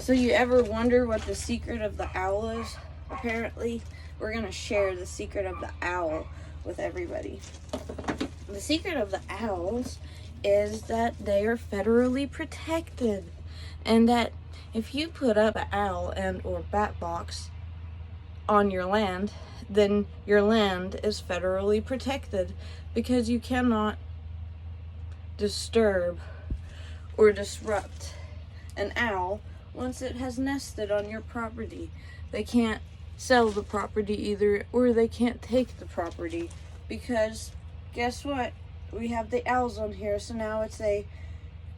So you ever wonder what the secret of the owl is? Apparently, we're going to share the secret of the owl with everybody. The secret of the owls is that they are federally protected, and that if you put up an owl and or bat box on your land, then your land is federally protected, because you cannot disturb or disrupt an owl once it has nested on your property. They can't sell the property either, or they can't take the property, because guess what? We have the owls on here, so now it's a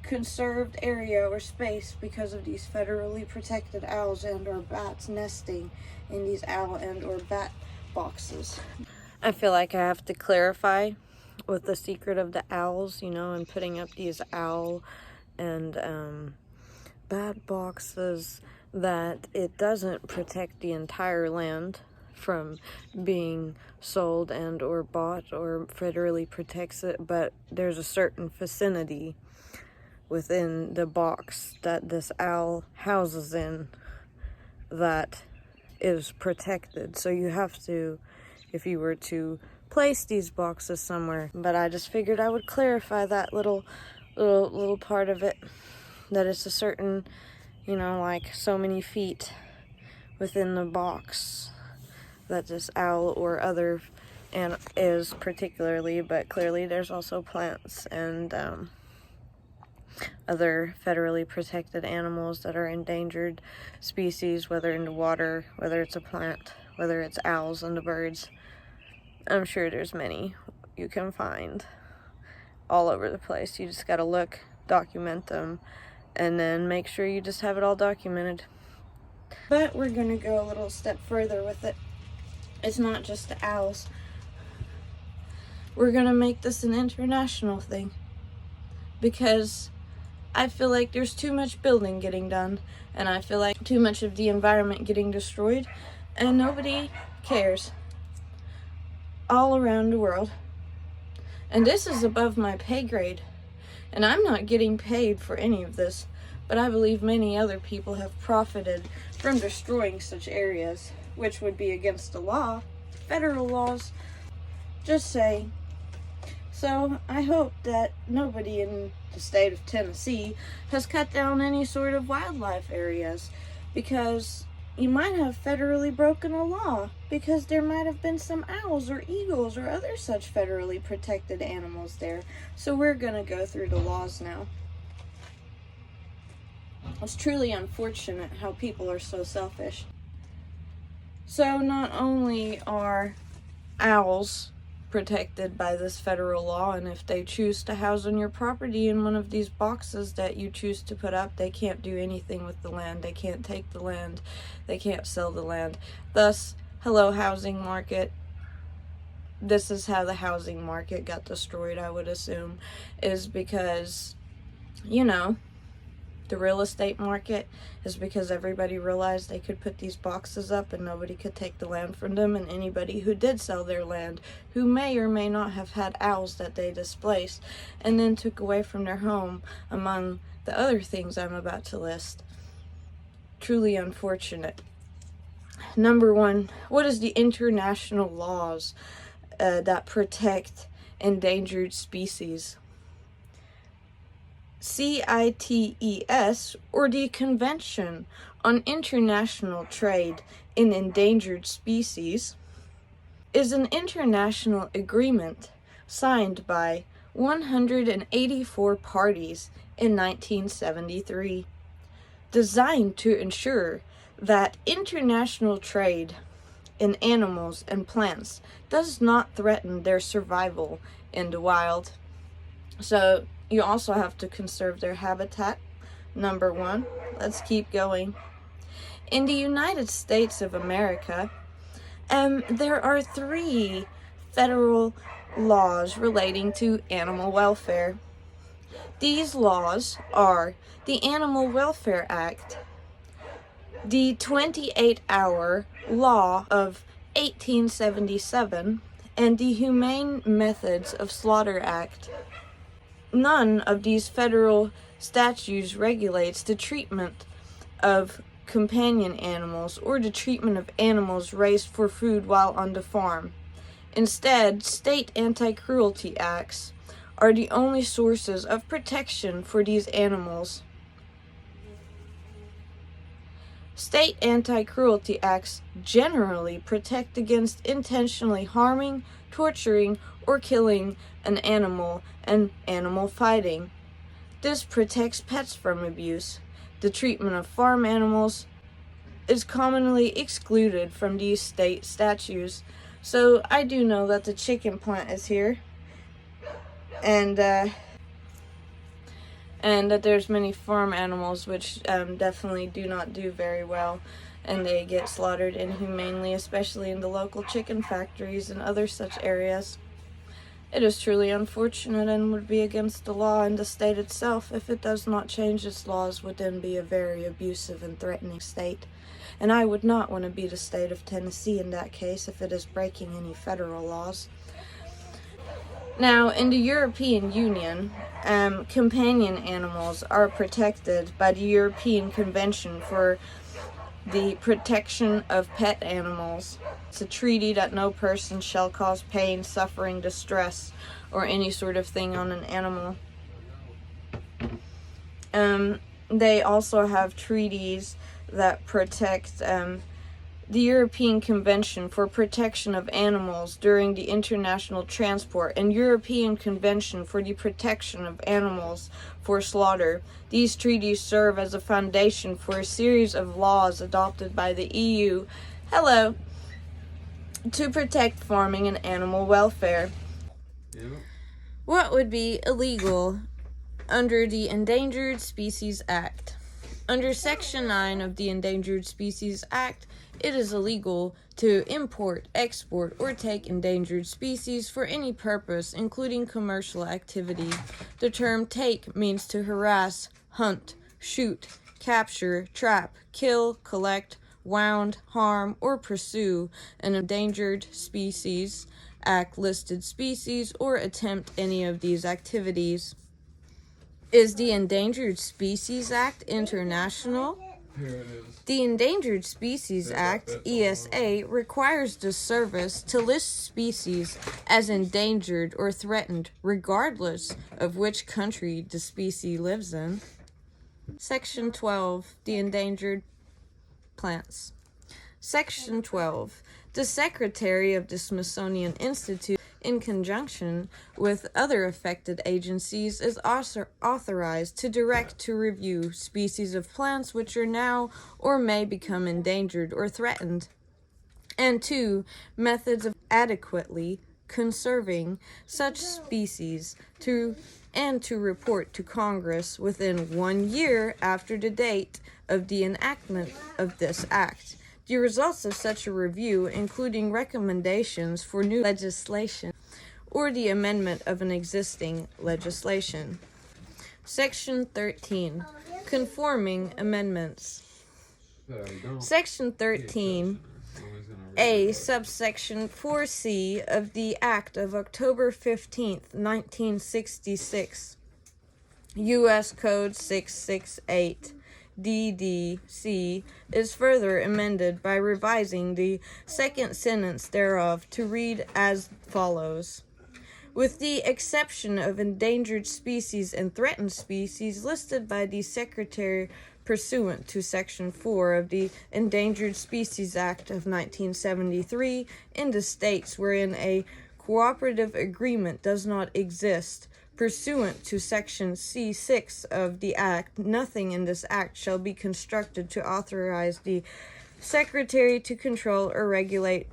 conserved area or space because of these federally protected owls and or bats nesting in these owl and or bat boxes. I feel like I have to clarify with the secret of the owls, you know, and putting up these owl and bat boxes, that it doesn't protect the entire land from being sold and or bought, or federally protects it, but there's a certain vicinity within the box that this owl houses in that is protected. So you have to, if you were to place these boxes somewhere, but I just figured I would clarify that little part of it, that it's a certain, you know, like so many feet within the box that this owl or other and is particularly, but clearly there's also plants and other federally protected animals that are endangered species, whether in the water, whether it's a plant, whether it's owls and the birds. I'm sure there's many you can find all over the place. You just gotta look, document them, and then make sure you just have it all documented. But we're gonna go a little step further with it. It's not just the owls. We're gonna make this an international thing, because I feel like there's too much building getting done, and I feel like too much of the environment getting destroyed, and nobody cares all around the world. And this is above my pay grade, and I'm not getting paid for any of this, but I believe many other people have profited from destroying such areas, which would be against the law, federal laws, just saying. So I hope that nobody in the state of Tennessee has cut down any sort of wildlife areas, because you might have federally broken a law, because there might have been some owls or eagles or other such federally protected animals there. So we're gonna go through the laws now. It's truly unfortunate how people are so selfish. So not only are owls protected by this federal law, and if they choose to house on your property in one of these boxes that you choose to put up, they can't do anything with the land. They can't take the land. They can't sell the land. Thus, hello, housing market. This is how the housing market got destroyed, I would assume, is because, you know, the real estate market is because everybody realized they could put these boxes up and nobody could take the land from them, and anybody who did sell their land, who may or may not have had owls that they displaced and then took away from their home, among the other things I'm about to list. Truly unfortunate. Number one, what is the international laws that protect endangered species? CITES, or the Convention on International Trade in Endangered Species, is an international agreement signed by 184 parties in 1973, designed to ensure that international trade in animals and plants does not threaten their survival in the wild. So you also have to conserve their habitat, number one. Let's keep going. In the United States of America, there are 3 federal laws relating to animal welfare. These laws are the Animal Welfare Act, the 28-Hour Law of 1877, and the Humane Methods of Slaughter Act. None of these federal statutes regulates the treatment of companion animals or the treatment of animals raised for food while on the farm. Instead, state anti-cruelty acts are the only sources of protection for these animals. State anti-cruelty acts generally protect against intentionally harming, torturing, or killing an animal and animal fighting. This protects pets from abuse. The treatment of farm animals is commonly excluded from these state statutes. So I do know that the chicken plant is here, and that there's many farm animals which definitely do not do very well, and they get slaughtered inhumanely, especially in the local chicken factories and other such areas. It is truly unfortunate and would be against the law, and the state itself, if it does not change its laws, would then be a very abusive and threatening state. And I would not want to be the state of Tennessee in that case if it is breaking any federal laws. Now, in the European Union, companion animals are protected by the European Convention for the Protection of Pet Animals. It's a treaty that no person shall cause pain, suffering, distress, or any sort of thing on an animal. They also have treaties that protect the European Convention for Protection of Animals during the international transport and European Convention for the Protection of Animals for slaughter. These treaties serve as a foundation for a series of laws adopted by the EU, to protect farming and animal welfare. What would be illegal under the Endangered Species Act? Under Section 9 of the Endangered Species Act, it is illegal to import, export, or take endangered species for any purpose, including commercial activity. The term take means to harass, hunt, shoot, capture, trap, kill, collect, wound, harm, or pursue an Endangered Species Act listed species or attempt any of these activities. Is the Endangered Species Act international? Here it is. The Endangered Species Act, ESA, requires the service to list species as endangered or threatened, regardless of which country the species lives in. Section 12, the Endangered Plants. Section 12, the Secretary of the Smithsonian Institute, in conjunction with other affected agencies, is authorized to direct to review species of plants which are now or may become endangered or threatened, and 2, methods of adequately conserving such species, to report to Congress within 1 year after the date of the enactment of this act the results of such a review, including recommendations for new legislation or the amendment of an existing legislation. Section 13. Conforming amendments. Section 13, A, subsection 4C of the Act of October 15th, 1966, U.S. Code 668. DDC is further amended by revising the second sentence thereof to read as follows. With the exception of endangered species and threatened species listed by the Secretary pursuant to Section 4 of the Endangered Species Act of 1973 in the states wherein a cooperative agreement does not exist, pursuant to Section C6 of the Act, nothing in this Act shall be constructed to authorize the Secretary to control or regulate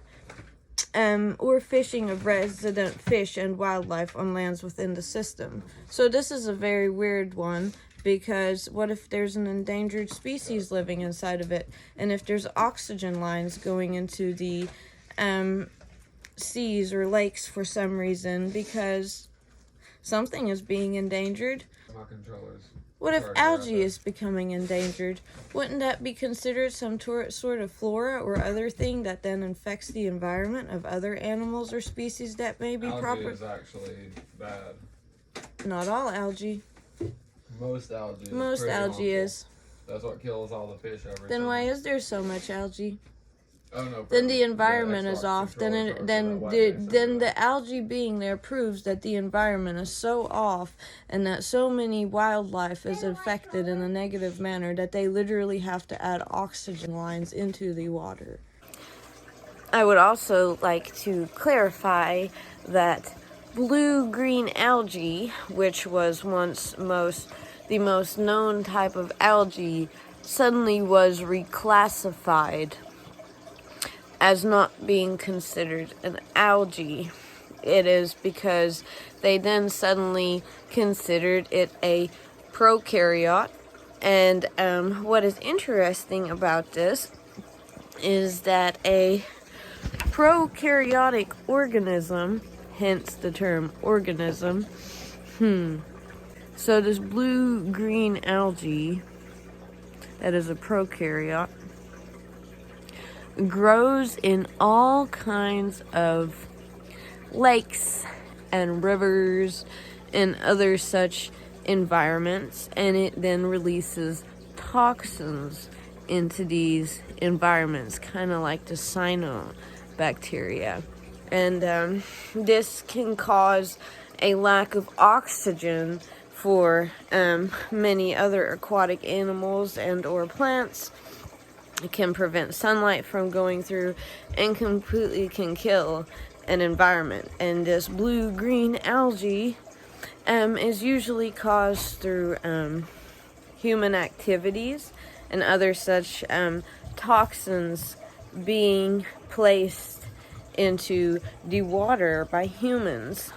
or fishing of resident fish and wildlife on lands within the system. So this is a very weird one, because what if there's an endangered species living inside of it? And if there's oxygen lines going into the seas or lakes for some reason, because something is being endangered. My controllers. What if algae is becoming endangered? Wouldn't that be considered some sort of flora or other thing that then infects the environment of other animals or species that may be proper? Algae is actually bad. Not all algae. Most algae is Most pretty algae harmful. is. That's what kills all the fish every Then summer. why is there so much algae? Oh no. Then the environment is off. Then Then the algae being there proves that the environment is so off, and that so many wildlife is affected in a negative manner that they literally have to add oxygen lines into the water. I would also like to clarify that blue-green algae, which was once the most known type of algae, suddenly was reclassified as not being considered an algae. It is because they then suddenly considered it a prokaryote. And what is interesting about this is that a prokaryotic organism, hence the term organism, so this blue-green algae that is a prokaryote grows in all kinds of lakes and rivers and other such environments, and it then releases toxins into these environments, kind of like the cyanobacteria. And this can cause a lack of oxygen for many other aquatic animals and or plants. It can prevent sunlight from going through and completely can kill an environment. And this blue-green algae is usually caused through human activities and other such toxins being placed into the water by humans.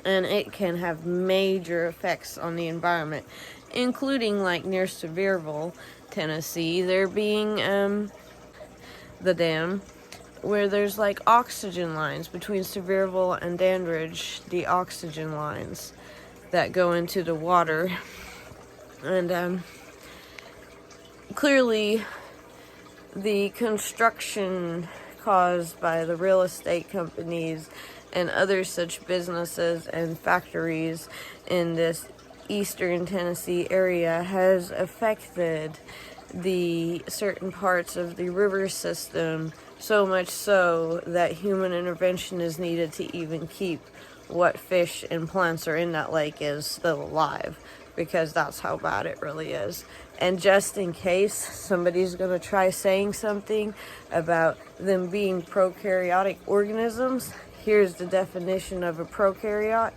And it can have major effects on the environment, including like near Sevierville, Tennessee, there being the dam where there's like oxygen lines between Sevierville and Dandridge, the oxygen lines that go into the water. And clearly the construction caused by the real estate companies and other such businesses and factories in this eastern Tennessee area has affected the certain parts of the river system, so much so that human intervention is needed to even keep what fish and plants are in that lake is still alive, because that's how bad it really is. And just in case somebody's going to try saying something about them being prokaryotic organisms, here's the definition of a prokaryote.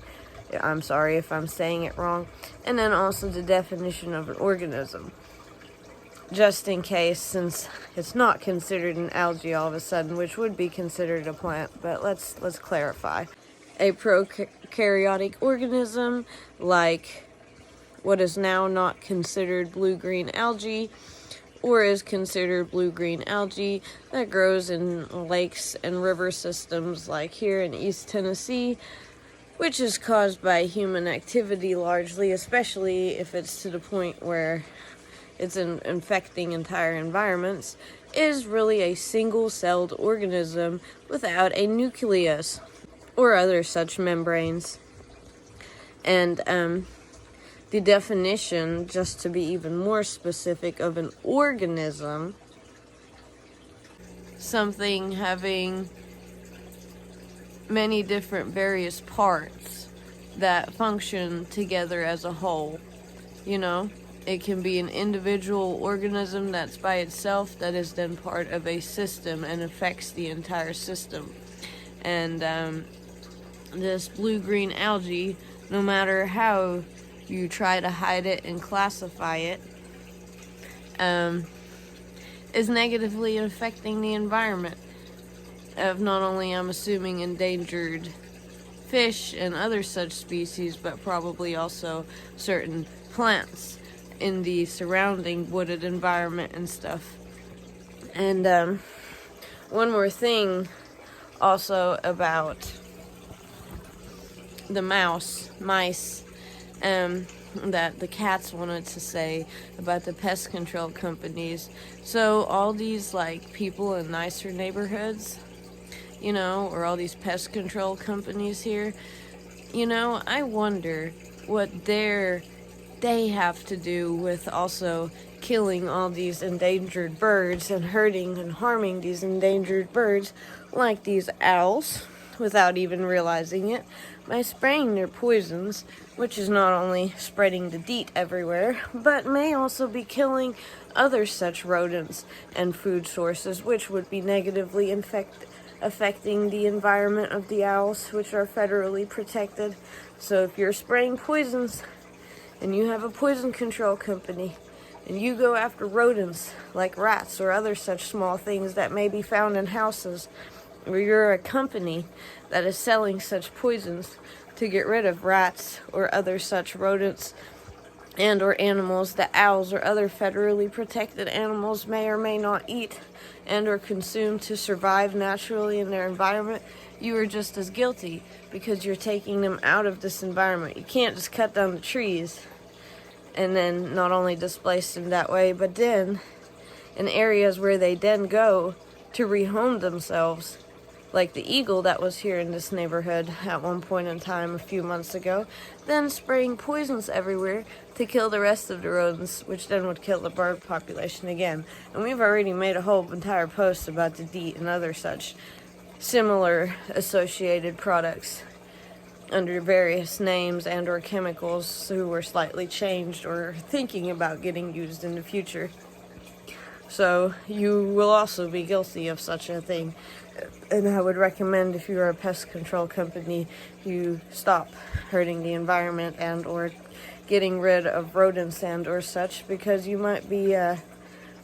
I'm sorry if I'm saying it wrong. And then also the definition of an organism. Just in case, since it's not considered an algae all of a sudden, which would be considered a plant, but let's clarify. A prokaryotic organism, like what is now not considered blue-green algae, or is considered blue-green algae, that grows in lakes and river systems like here in East Tennessee, which is caused by human activity largely, especially if it's to the point where it's infecting entire environments, is really a single-celled organism without a nucleus or other such membranes. And the definition, just to be even more specific, of an organism, something having many different various parts that function together as a whole. You know, it can be an individual organism that's by itself that is then part of a system and affects the entire system. And this blue-green algae, no matter how you try to hide it and classify it, is negatively affecting the environment of not only, I'm assuming, endangered fish and other such species, but probably also certain plants in the surrounding wooded environment and stuff. And one more thing also about the mice, that the cats wanted to say about the pest control companies. So all these like people in nicer neighborhoods, you know, or all these pest control companies here, you know, I wonder what their they have to do with also killing all these endangered birds and hurting and harming these endangered birds, like these owls, without even realizing it, by spraying their poisons, which is not only spreading the DEET everywhere, but may also be killing other such rodents and food sources, which would be negatively affecting the environment of the owls, which are federally protected. So if you're spraying poisons and you have a poison control company and you go after rodents like rats or other such small things that may be found in houses, or you're a company that is selling such poisons to get rid of rats or other such rodents and or animals that owls or other federally protected animals may or may not eat and or consume to survive naturally in their environment, you are just as guilty because you're taking them out of this environment. You can't just cut down the trees and then not only displace them that way, but then in areas where they then go to rehome themselves, like the eagle that was here in this neighborhood at one point in time a few months ago, then spraying poisons everywhere to kill the rest of the rodents, which then would kill the bird population again. And we've already made a whole entire post about the DEET and other such similar associated products under various names and or chemicals who were slightly changed or thinking about getting used in the future. So you will also be guilty of such a thing. And I would recommend, if you are a pest control company, you stop hurting the environment and or getting rid of rodents and or such, because you might be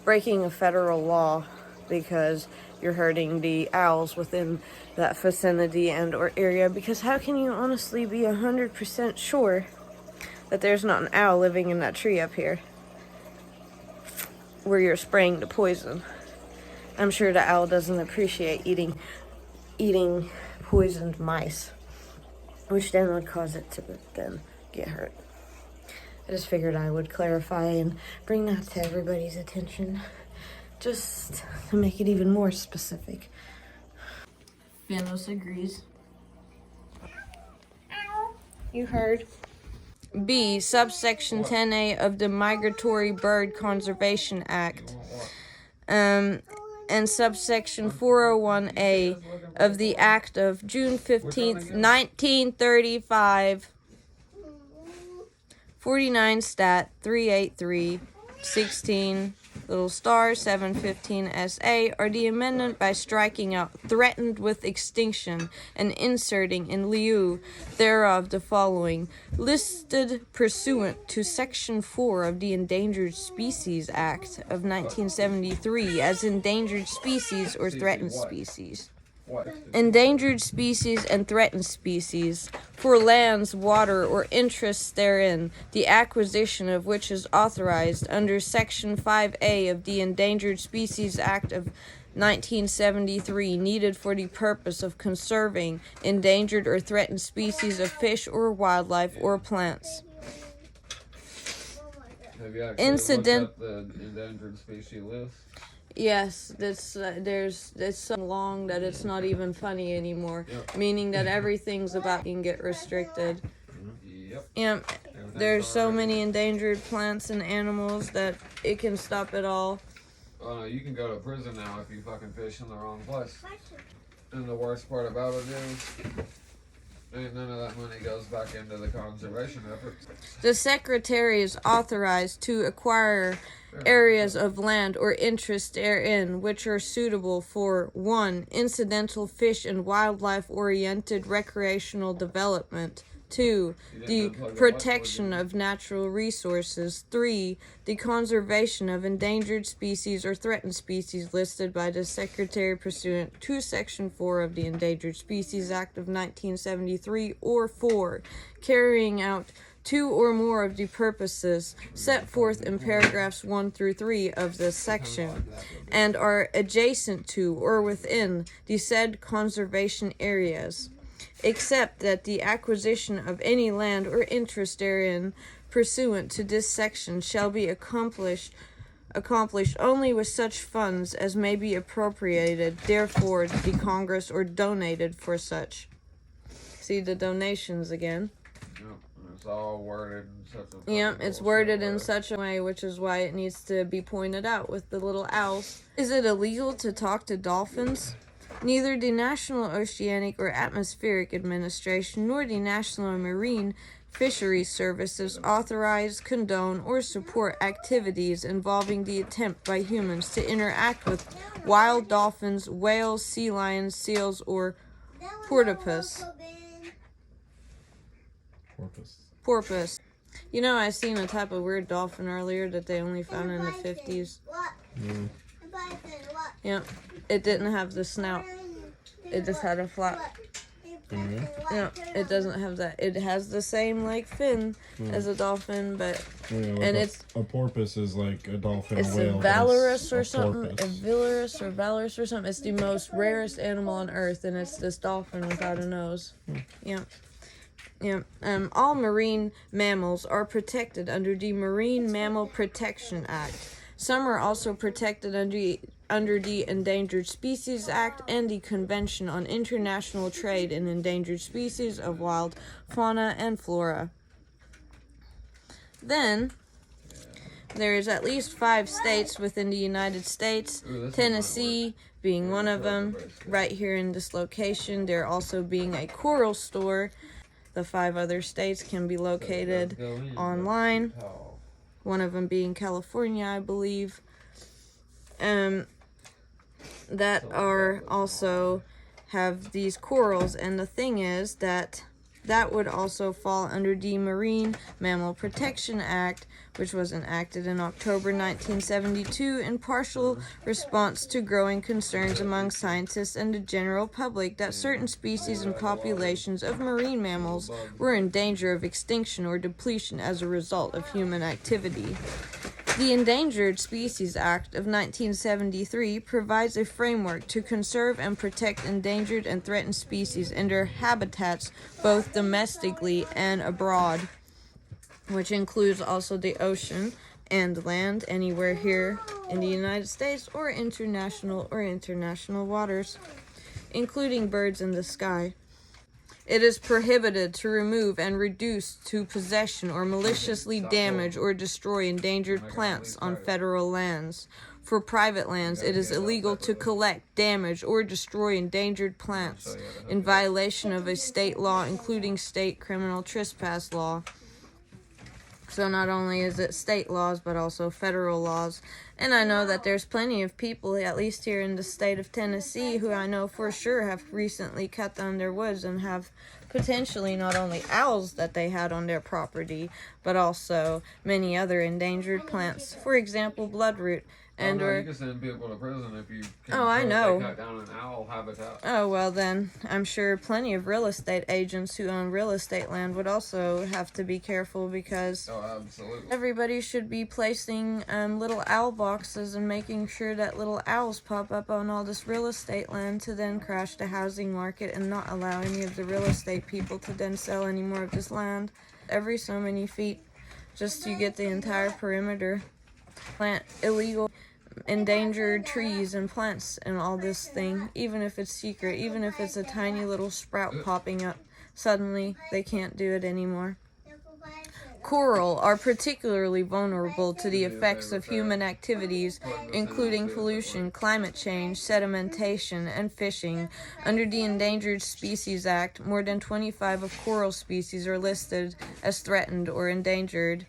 breaking a federal law because you're hurting the owls within that vicinity and or area. Because how can you honestly be 100% sure that there's not an owl living in that tree up here where you're spraying the poison? I'm sure the owl doesn't appreciate eating poisoned mice, which then would cause it to then get hurt. I just figured I would clarify and bring that to everybody's attention, just to make it even more specific. Finos agrees. You heard. B, subsection 10A of the Migratory Bird Conservation Act. And subsection 401A of the Act of June 15th, 1935, 49 Stat 383, 16, little star 715 SA, are the amendment by striking out threatened with extinction and inserting in lieu thereof the following: listed pursuant to Section 4 of the Endangered Species Act of 1973 as endangered species or threatened species. Endangered species and threatened species, for lands, water, or interests therein, the acquisition of which is authorized under Section 5A of the Endangered Species Act of 1973, needed for the purpose of conserving endangered or threatened species of fish or wildlife or plants. Have you actually looked up the endangered species list? Yes, it's so long that it's not even funny anymore. Yep. Meaning that everything's about to get restricted. Yep. Yeah, there's so many endangered plants and animals that it can stop it all. Oh no, you can go to prison now if you fucking fish in the wrong place. And the worst part about it is, none of that money goes back into the conservation efforts. The Secretary is authorized to acquire areas of land or interest therein which are suitable for 1. Incidental fish and wildlife-oriented recreational development. 2. The protection of natural resources. 3. The conservation of endangered species or threatened species listed by the Secretary pursuant to Section 4 of the Endangered Species Act of 1973. Or 4. Carrying out 2 or more of the purposes set forth in paragraphs 1 through 3 of this section, and are adjacent to or within the said conservation areas, except that the acquisition of any land or interest therein pursuant to this section shall be accomplished only with such funds as may be appropriated therefore the Congress or donated for such. See the donations again. it's all worded in such a Yeah, fucking it's bullshit worded way. in such a way, which is why it needs to be pointed out with the little owls. Is it illegal to talk to dolphins? Neither the National Oceanic or Atmospheric Administration nor the National Marine Fisheries Services authorize, condone, or support activities involving the attempt by humans to interact with wild dolphins, whales, sea lions, seals, or porpoise. Porpoise. You know, I seen a type of weird dolphin earlier that they only found in the 50s. Mm. Yep. It didn't have the snout. It just had a flap. Mm-hmm. Yeah, it doesn't have that. It has the same like fin as a dolphin, but Yeah, like and a, it's a porpoise is like a dolphin. it's whale, a but valorous it's or a something. A porpoise. valorous or something. It's the most rarest animal on earth, and it's this dolphin without a nose. Yeah. Yeah. All marine mammals are protected under the Marine Mammal Protection Act. Some are also protected under the Endangered Species Act and the Convention on International Trade in Endangered Species of Wild Fauna and Flora. Then, there's at least 5 states within the United States, Tennessee being one of them, right here in this location. There also being a coral store. The 5 other states can be located online. One of them being California, I believe. That are also have these corals, and the thing is that would also fall under the Marine Mammal Protection Act, which was enacted in October 1972 in partial response to growing concerns among scientists and the general public that certain species and populations of marine mammals were in danger of extinction or depletion as a result of human activity. The Endangered Species Act of 1973 provides a framework to conserve and protect endangered and threatened species and their habitats both domestically and abroad, which includes also the ocean and land anywhere here in the United States or international waters, including birds in the sky. It is prohibited to remove and reduce to possession or maliciously damage or destroy endangered plants on federal lands. For private lands, it is illegal to collect, damage, or destroy endangered plants in violation of a state law, including state criminal trespass law. So not only is it state laws, but also federal laws. And I know that there's plenty of people, at least here in the state of Tennessee, who I know for sure have recently cut down their woods and have potentially not only owls that they had on their property, but also many other endangered plants. For example, bloodroot. And you can send people to prison if you can I know. cut down an owl habitat. Oh, well then, I'm sure plenty of real estate agents who own real estate land would also have to be careful because Absolutely. everybody should be placing little owl boxes and making sure that little owls pop up on all this real estate land to then crash the housing market and not allow any of the real estate people to then sell any more of this land. Every so many feet, just to get the entire perimeter. Plant illegal endangered trees and plants and all this thing, even if it's secret, even if it's a tiny little sprout popping up, suddenly they can't do it anymore. Coral are particularly vulnerable to the effects of human activities, including pollution, climate change, sedimentation, and fishing. Under the Endangered Species Act, more than 25 of coral species are listed as threatened or endangered.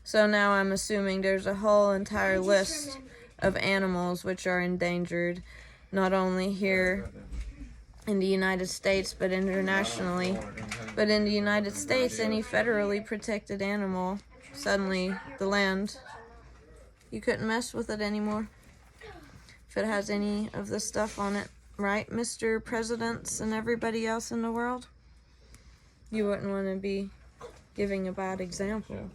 So now I'm assuming there's a whole entire list of animals which are endangered, not only here in the United States, but internationally. But in the United States, any federally protected animal, suddenly the land, you couldn't mess with it anymore if it has any of this stuff on it, right, Mr. Presidents and everybody else in the world? You wouldn't want to be giving a bad example.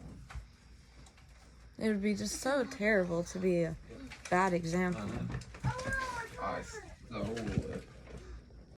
It would be just so terrible to be a bad example. I